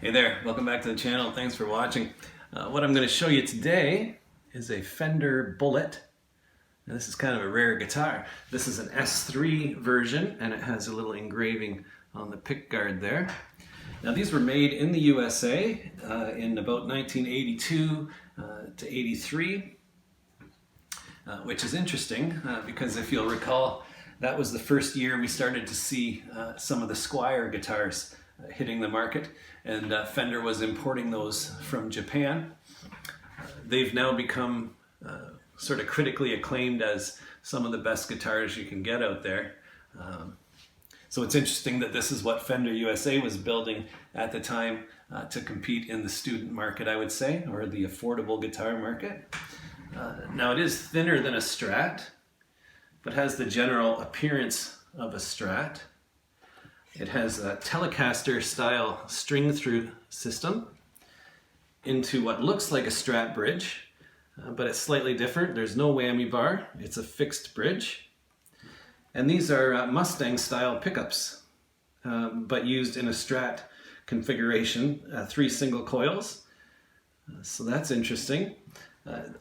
Hey there, welcome back to the channel. Thanks for watching. What I'm going to show you today is a Fender Bullet. Now, this is kind of a rare guitar. This is an S3 version and it has a little engraving on the pickguard there. Now these were made in the USA in about 1982 to 83, which is interesting because if you'll recall, that was the first year we started to see some of the Squire guitars hitting the market, and Fender was importing those from Japan. They've now become sort of critically acclaimed as some of the best guitars you can get out there. So it's interesting that this is what Fender USA was building at the time to compete in the student market, I would say, or the affordable guitar market. Now it is thinner than a Strat, but has the general appearance of a Strat. It has a Telecaster style string through system into what looks like a Strat bridge, but it's slightly different. There's no whammy bar, it's a fixed bridge. And these are Mustang style pickups, but used in a Strat configuration, 3 single coils. So that's interesting.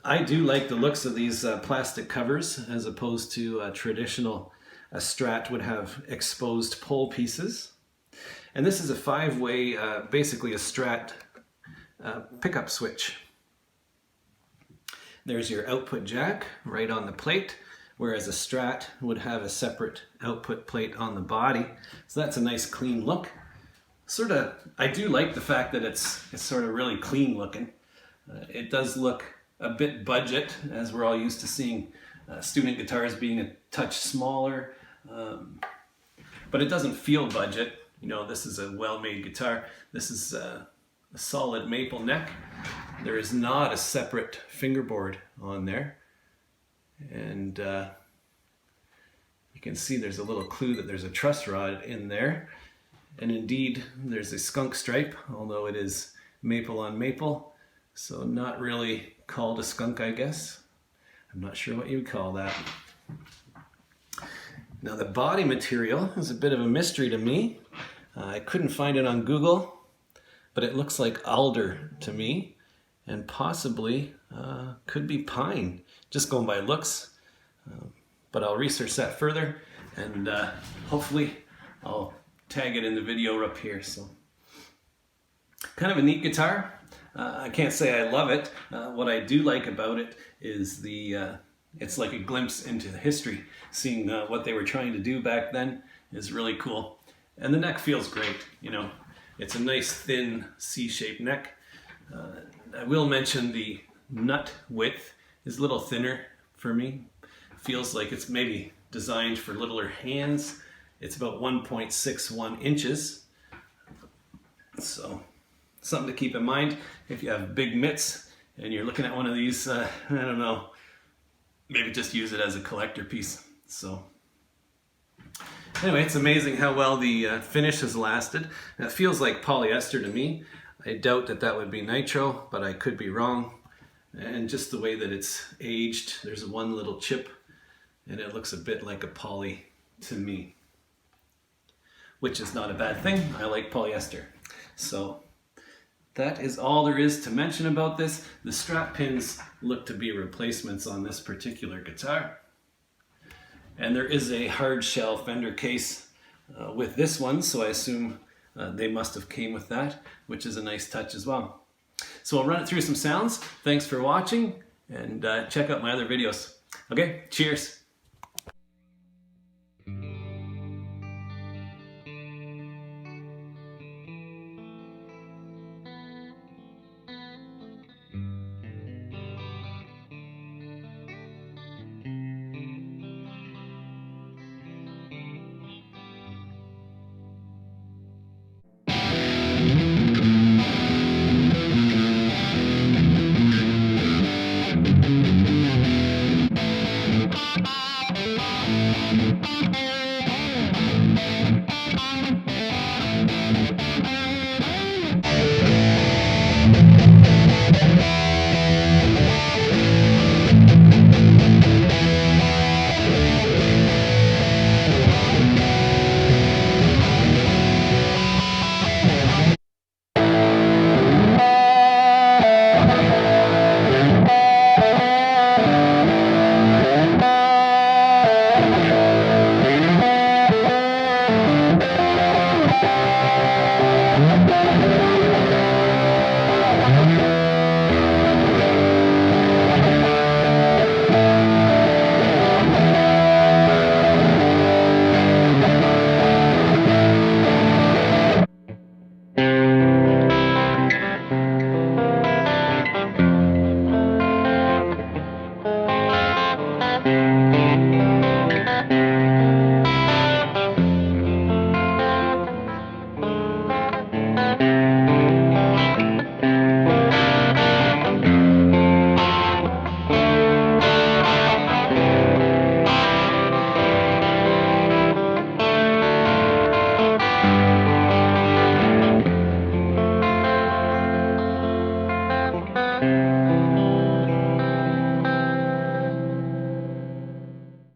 I do like the looks of these plastic covers as opposed to traditional. A Strat would have exposed pole pieces. And this is a 5-way, basically a Strat pickup switch. There's your output jack right on the plate, whereas a Strat would have a separate output plate on the body. So that's a nice clean look. I do like the fact that it's sort of really clean looking. It does look a bit budget, as we're all used to seeing student guitars being a touch smaller, but it doesn't feel budget. You know, this is a well-made guitar. This is a solid maple neck. There is not a separate fingerboard on there, and you can see there's a little clue that there's a truss rod in there, and indeed there's a skunk stripe, although it is maple on maple, so not really called a skunk, I guess. I'm not sure what you would call that. Now the body material is a bit of a mystery to me. I couldn't find it on Google, but it looks like alder to me, and possibly could be pine, just going by looks. But I'll research that further, and hopefully I'll tag it in the video up here. So, kind of a neat guitar. I can't say I love it. What I do like about it is it's like a glimpse into the history. Seeing what they were trying to do back then is really cool. And the neck feels great, you know. It's a nice thin C-shaped neck. I will mention the nut width is a little thinner for me. Feels like it's maybe designed for littler hands. It's about 1.61 inches. So something to keep in mind if you have big mitts and you're looking at one of these, I don't know, maybe just use it as a collector piece. So anyway, it's amazing how well the finish has lasted. It feels like polyester to me. I doubt that that would be nitro, but I could be wrong. And just the way that it's aged, there's one little chip and it looks a bit like a poly to me, which is not a bad thing. I like polyester. So that is all there is to mention about this. The strap pins look to be replacements on this particular guitar. And there is a hard shell Fender case with this one, so I assume they must have came with that, which is a nice touch as well. So I'll run it through some sounds. Thanks for watching, and check out my other videos. Okay, cheers. Bye.